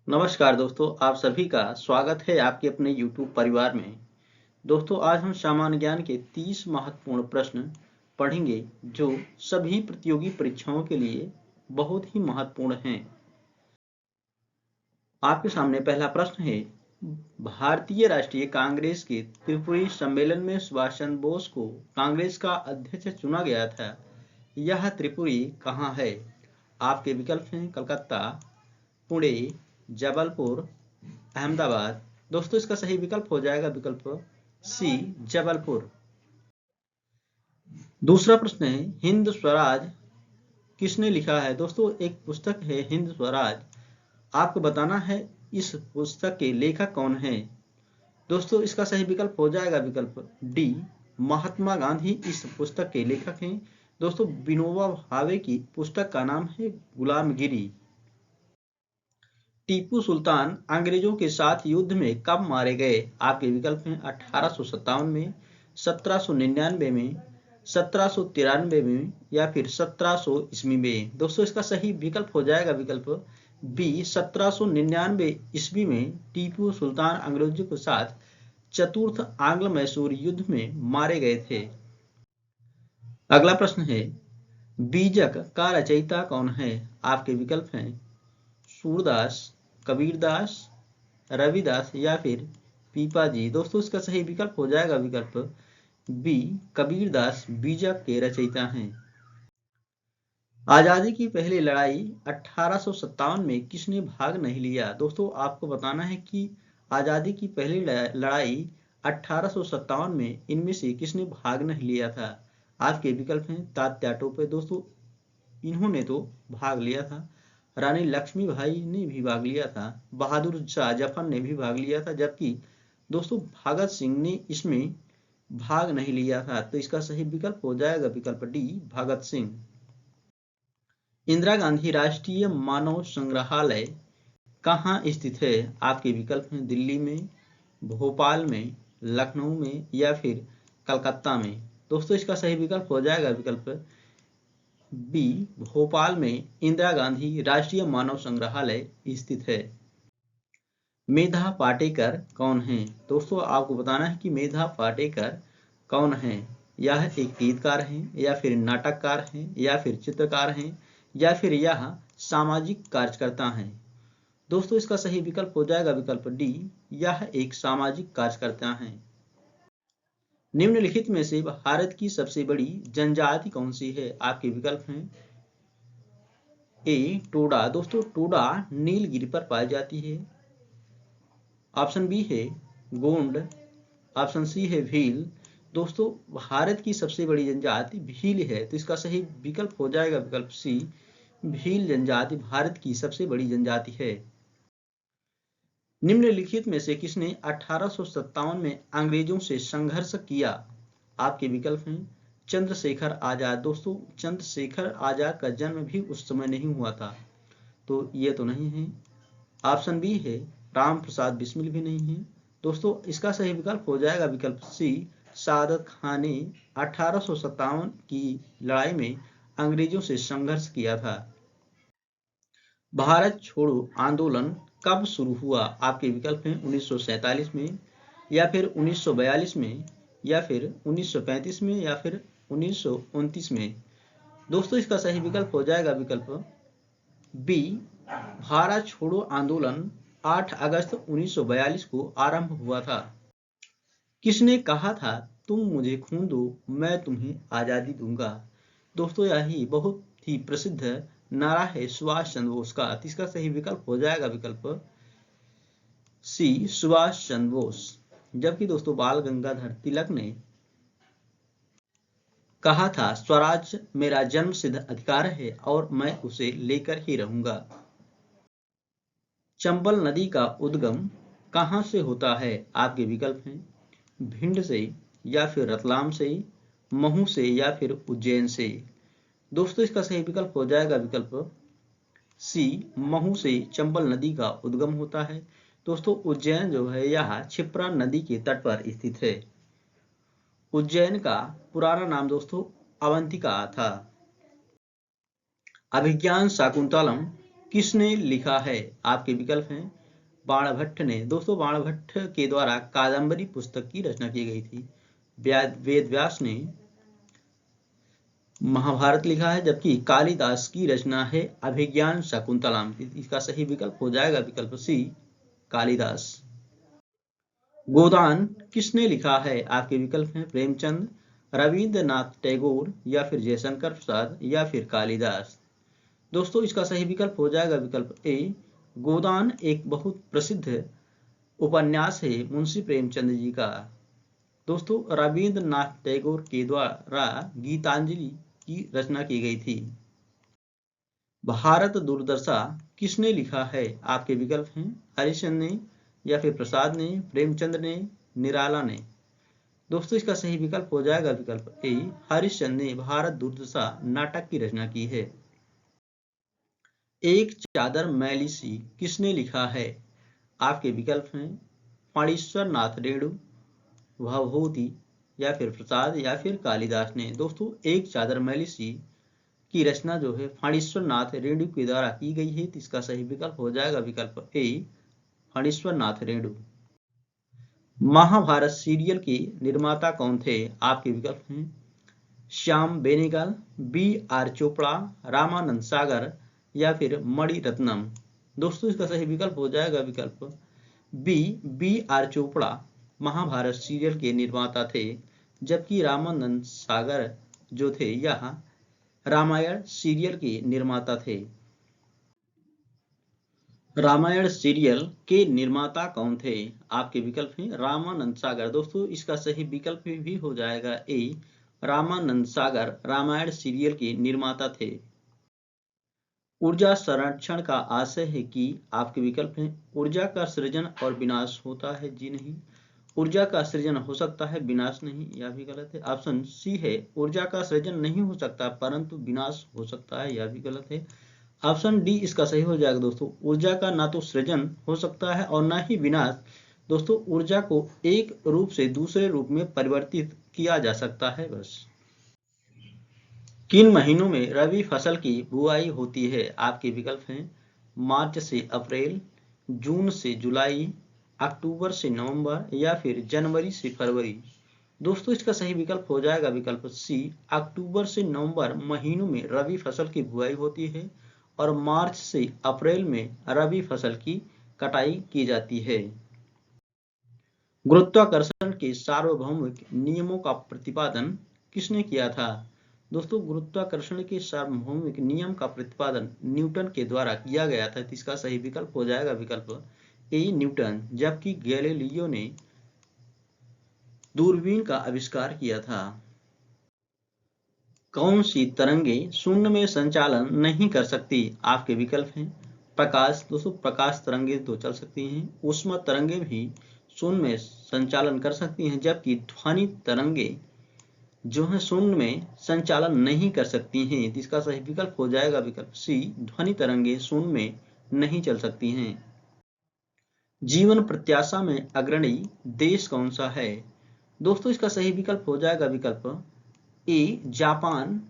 नमस्कार दोस्तों, आप सभी का स्वागत है आपके अपने YouTube परिवार में। दोस्तों, आज हम सामान्य ज्ञान के 30 महत्वपूर्ण प्रश्न पढ़ेंगे जो सभी प्रतियोगी परीक्षाओं के लिए बहुत ही महत्वपूर्ण हैं। आपके सामने पहला प्रश्न है, भारतीय राष्ट्रीय कांग्रेस के त्रिपुरी सम्मेलन में सुभाष चंद्र बोस को कांग्रेस का अध्यक्ष चुना गया था। यह त्रिपुरी कहाँ है? आपके विकल्प हैं कलकत्ता, पुणे, जबलपुर, अहमदाबाद। दोस्तों, इसका सही विकल्प हो जाएगा विकल्प सी, जबलपुर। दूसरा प्रश्न है, हिंद स्वराज किसने लिखा है? दोस्तों, एक पुस्तक है हिंद स्वराज। आपको बताना है इस पुस्तक के लेखक कौन है। दोस्तों, इसका सही विकल्प हो जाएगा विकल्प डी, महात्मा गांधी इस पुस्तक के लेखक हैं। दोस्तों, विनोबा भावे की पुस्तक का नाम है गुलामगिरी। टीपू सुल्तान अंग्रेजों के साथ युद्ध में कब मारे गए? आपके विकल्प हैं 1857 में, 1799 में, 1793 में या फिर 1700 ईस्वी में। दोस्तों, इसका सही विकल्प हो जाएगा विकल्प बी, 1799 ईस्वी में टीपू सुल्तान अंग्रेजों के साथ चतुर्थ आंग्ल मैसूर युद्ध में मारे गए थे। अगला प्रश्न है, बीजक का रचयिता कौन है? आपके विकल्प हैं सूरदास, कबीरदास, रविदास या फिर पीपाजी। दोस्तों, इसका सही विकल्प हो जाएगा विकल्प बी, कबीरदास बीजक के रचयिता हैं। आजादी की पहली लड़ाई 1857 में किसने भाग नहीं लिया? दोस्तों, आपको बताना है कि आजादी की पहली लड़ाई 1857 में इनमें से किसने भाग नहीं लिया था। आपके विकल्प हैं तात्या टोपे। दोस्तों, इन्होंने तो भाग लिया था। रानी लक्ष्मीबाई ने भी भाग लिया था। बहादुर शाह जफर ने भी भाग लिया था, जबकि दोस्तों भगत सिंह ने इसमें भाग नहीं लिया था। तो इसका सही विकल्प हो जाएगा विकल्प डी, भगत सिंह। इंदिरा गांधी राष्ट्रीय मानव संग्रहालय कहाँ स्थित है? आपके विकल्प हैं दिल्ली में, भोपाल में, लखनऊ में या फिर कलकत्ता में। दोस्तों, इसका सही विकल्प हो जाएगा विकल्प बी, भोपाल में इंदिरा गांधी राष्ट्रीय मानव संग्रहालय स्थित है। मेधा पाटेकर कौन है? दोस्तों, आपको बताना है कि मेधा पाटेकर कौन है। यह एक गीतकार हैं या फिर नाटककार हैं या फिर चित्रकार हैं या फिर यह सामाजिक कार्यकर्ता हैं। दोस्तों, इसका सही विकल्प हो जाएगा विकल्प डी, यह एक सामाजिक कार्यकर्ता हैं। निम्नलिखित में से भारत की सबसे बड़ी जनजाति कौन सी है? आपके विकल्प हैं ए, टोडा। दोस्तों, टोडा नीलगिरी पर पाई जाती है। ऑप्शन बी है गोंड, ऑप्शन सी है भील। दोस्तों, भारत की सबसे बड़ी जनजाति भील है, तो इसका सही विकल्प हो जाएगा विकल्प सी, भील जनजाति भारत की सबसे बड़ी जनजाति है। निम्नलिखित में से किसने 1857 में अंग्रेजों से संघर्ष किया? आपके विकल्प हैं चंद्रशेखर आजाद। दोस्तों, चंद्रशेखर आजाद का जन्म भी उस समय नहीं हुआ था, तो ये तो नहीं है। ऑप्शन बी है राम प्रसाद बिस्मिल भी नहीं है। दोस्तों, इसका सही विकल्प हो जाएगा विकल्प सी, सादत खान ने 1857 की लड़ाई में अंग्रेजों से संघर्ष किया था। भारत छोड़ो आंदोलन कब शुरू हुआ? आपके विकल्प हैं 1947 में या फिर 1942 में या फिर 1935 में या फिर 1929 में। दोस्तों, इसका सही विकल्प हो जाएगा विकल्प बी, भारत छोड़ो आंदोलन 8 अगस्त 1942 को आरंभ हुआ था। किसने कहा था तुम मुझे खून दो मैं तुम्हें आजादी दूंगा? दोस्तों, यही बहुत ही प्रसिद्ध नारा है सुभाष चंद्र बोस का। इसका सही विकल्प हो जाएगा विकल्प सी, सुभाष चंद्र बोस। जबकि दोस्तों बाल गंगाधर तिलक ने कहा था स्वराज मेरा जन्म सिद्ध अधिकार है और मैं उसे लेकर ही रहूंगा। चंबल नदी का उद्गम कहां से होता है? आपके विकल्प हैं भिंड से या फिर रतलाम से, महू से या फिर उज्जैन से। दोस्तों, इसका सही विकल्प हो जाएगा विकल्प सी, महू से चंबल नदी का उद्गम होता है। दोस्तों, उज्जैन जो है यह क्षिप्रा नदी के तट पर स्थित है। उज्जैन का पुराना नाम दोस्तों अवंतिका था। अभिज्ञान शाकुंतलम किसने लिखा है? आपके विकल्प हैं बाणभट्ट ने। दोस्तों बाणभट्ट के द्वारा कादम्बरी पुस्तक की रचना की गई थी। वेद व्यास ने महाभारत लिखा है, जबकि कालिदास की रचना है अभिज्ञान शकुंतलम। इसका सही विकल्प हो जाएगा विकल्प सी, कालिदास। गोदान किसने लिखा है? आपके विकल्प हैं प्रेमचंद, रविंद्रनाथ टैगोर या फिर जयशंकर प्रसाद या फिर कालिदास। दोस्तों इसका सही विकल्प हो जाएगा विकल्प ए, गोदान एक बहुत प्रसिद्ध उपन्यास है मुंशी प्रेमचंद जी का। दोस्तों रविंद्रनाथ टैगोर के द्वारा गीतांजलि की रचना की गई थी। भारत दुर्दशा किसने लिखा है? आपके विकल्प हैं हरिश्चंद्र ने या फिर प्रसाद ने, प्रेमचंद ने, निराला ने। दोस्तों इसका सही विकल्प हो जाएगा विकल्प ए, हरिश्चंद्र ने भारत दुर्दशा नाटक की रचना की है। एक चादर मैली सी किसने लिखा है? आपके विकल्प हैं फणीश्वर नाथ रेणु, भवभूति या फिर प्रसाद या फिर कालिदास ने। दोस्तों एक चादर मैली सी की रचना जो है फणीश्वर नाथ रेणु के द्वारा की गई है, तो इसका सही विकल्प हो जाएगा विकल्प ए, फणीश्वर नाथ रेणु। महाभारत सीरियल के निर्माता कौन थे? आपके विकल्प हैं श्याम बेनेगल, बी आर चोपड़ा, रामानंद सागर या फिर मणि रत्नम। दोस्तों इसका सही विकल्प हो जाएगा विकल्प B R Chopra Mahabharat serial के निर्माता थे, जबकि रामानंद सागर जो थे यह रामायण सीरियल के निर्माता थे। रामायण सीरियल के निर्माता कौन थे? आपके विकल्प हैं रामानंद सागर। दोस्तों इसका सही विकल्प भी हो जाएगा ए, रामानंद सागर रामायण सीरियल के निर्माता थे। ऊर्जा संरक्षण का आशय है कि, आपके विकल्प हैं ऊर्जा का सृजन और विनाश होता है, जी नहीं। ऊर्जा का सृजन हो सकता है, विनाश नहीं, यह भी गलत है। ऑप्शन सी है ऊर्जा का सृजन नहीं हो सकता परंतु विनाश हो सकता है, यह भी गलत है। ऑप्शन डी इसका सही हो जाएगा दोस्तों, ऊर्जा का ना तो सृजन हो सकता है और ना ही विनाश। दोस्तों ऊर्जा को एक रूप से दूसरे रूप में परिवर्तित किया जा सकता है बस। किन महीनों में रबी फसल की बुआई होती है? आपके विकल्प हैं मार्च से अप्रैल, जून से जुलाई, अक्टूबर से नवंबर या फिर जनवरी से फरवरी। दोस्तों इसका सही विकल्प हो जाएगा विकल्प सी, अक्टूबर से नवंबर महीनों में रबी फसल की बुआई होती है और मार्च से अप्रैल में रबी फसल की कटाई की जाती है। गुरुत्वाकर्षण के सार्वभौमिक नियमों का प्रतिपादन किसने किया था? दोस्तों गुरुत्वाकर्षण के सार्वभौमिक नियम का प्रतिपादन न्यूटन के द्वारा किया गया था, इसका सही विकल्प हो जाएगा विकल्प ए, न्यूटन, जबकि गैलीलियो ने दूरबीन का आविष्कार किया था। कौन सी तरंगे शून्य में संचालन नहीं कर सकती? आपके विकल्प हैं प्रकाश। दोस्तों प्रकाश तरंगे तो चल सकती हैं, ऊष्मा तरंगे भी शून्य में संचालन कर सकती हैं, जबकि ध्वनि तरंगे जो है शून्य में संचालन नहीं कर सकती हैं। इसका सही विकल्प हो जाएगा विकल्प सी, ध्वनि तरंगे शून्य में नहीं चल सकती हैं। जीवन प्रत्याशा में अग्रणी देश कौन सा है? दोस्तों इसका सही विकल्प हो जाएगा विकल्प ए, जापान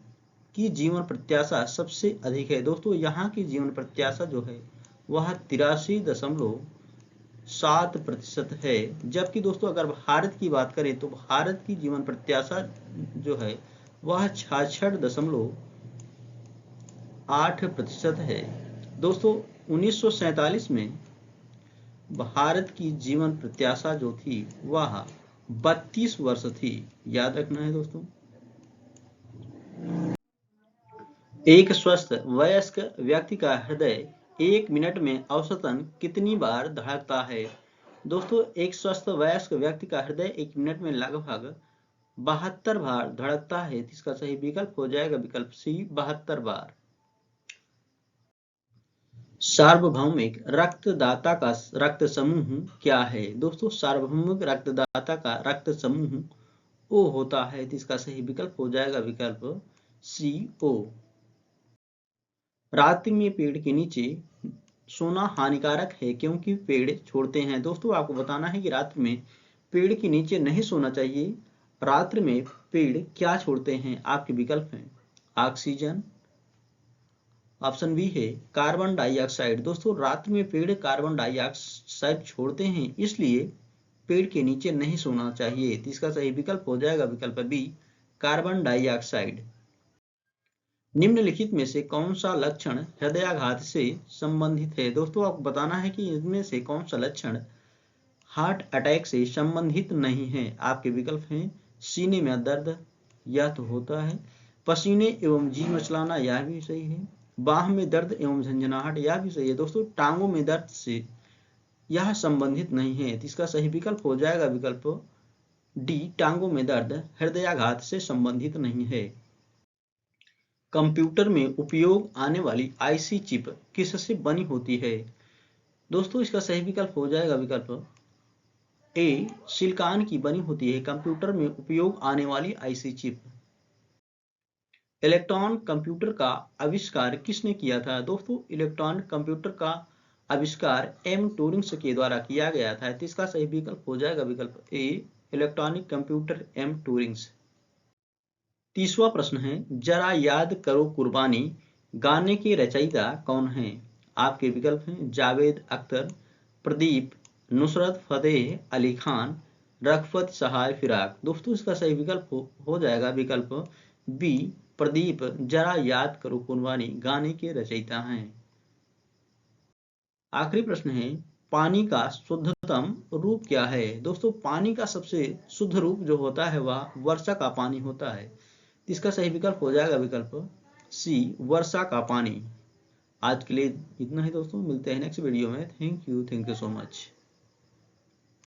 की जीवन प्रत्याशा सबसे अधिक है। दोस्तों यहाँ की जीवन प्रत्याशा जो है वह 83.7% है, जबकि दोस्तों अगर भारत की बात करें तो भारत की जीवन प्रत्याशा जो है वह 66.8% है। दोस्तों 1947 में भारत की जीवन प्रत्याशा जो थी वह 32 वर्ष थी, याद रखना है दोस्तों। एक स्वस्थ वयस्क व्यक्ति का हृदय 1 मिनट में औसतन कितनी बार धड़कता है? दोस्तों एक स्वस्थ वयस्क व्यक्ति का हृदय 1 मिनट में लगभग 72 बार धड़कता है, इसका सही विकल्प हो जाएगा विकल्प सी, 72 बार। सार्वभौमिक रक्तदाता का रक्त समूह क्या है? दोस्तों सार्वभौमिक रक्तदाता का रक्त समूह ओ होता है, इसका सही विकल्प हो जाएगा विकल्प सी, ओ। रात्रि में पेड़ के नीचे सोना हानिकारक है क्योंकि पेड़ छोड़ते हैं। दोस्तों आपको बताना है कि रात्रि में पेड़ के नीचे नहीं सोना चाहिए। रात्रि में पेड़ क्या छोड़ते हैं? आपके विकल्प हैं ऑक्सीजन, ऑप्शन बी है कार्बन डाइऑक्साइड। दोस्तों रात में पेड़ कार्बन डाइऑक्साइड छोड़ते हैं, इसलिए पेड़ के नीचे नहीं सोना चाहिए। तो इसका सही विकल्प हो जाएगा विकल्प बी, कार्बन डाइऑक्साइड। निम्नलिखित में से कौन सा लक्षण हृदयाघात से संबंधित है? दोस्तों आपको बताना है कि इनमें से कौन सा लक्षण हार्ट अटैक से संबंधित नहीं है। आपके विकल्प हैं सीने में दर्द, यह तो होता है, पसीने एवं जी मचलाना, यह भी सही है, बाह में दर्द एवं झंझनाहट, यह भी सही है। दोस्तों टांगों में दर्द से यह संबंधित नहीं है। तो इसका सही विकल्प हो जाएगा विकल्प डी, टांगों में दर्द हृदयाघात से संबंधित नहीं है। कंप्यूटर में उपयोग आने वाली आईसी चिप किससे बनी होती है? दोस्तों इसका सही विकल्प हो जाएगा विकल्प ए, सिलिकॉन की बनी होती है कंप्यूटर में उपयोग आने वाली आईसी चिप। इलेक्ट्रॉन कंप्यूटर का आविष्कार किसने किया था? दोस्तों इलेक्ट्रॉन कंप्यूटर का आविष्कार एम टूरिंग के द्वारा किया गया था। तो इसका सही विकल्प हो जाएगा विकल्प ए, इलेक्ट्रॉनिक कंप्यूटर एम टूरिंग। तीसवा प्रश्न है, जरा याद करो कुर्बानी गाने के रचयिता कौन हैं? आपके विकल्प हैं जावेद अख्तर, प्रदीप, नुसरत फतेह अली खान, रफ़त सहाय फिराक। दोस्तों इसका सही विकल्प हो जाएगा विकल्प बी, प्रदीप जरा याद करो कुर्बानी गाने के रचयिता हैं। आखिरी प्रश्न है, पानी का शुद्धतम रूप क्या है? दोस्तों पानी का सबसे शुद्ध रूप जो होता है वह वर्षा का पानी होता है। इसका सही विकल्प हो जाएगा विकल्प सी, वर्षा का पानी। आज के लिए इतना ही दोस्तों, मिलते हैं नेक्स्ट वीडियो में। Thank you so much.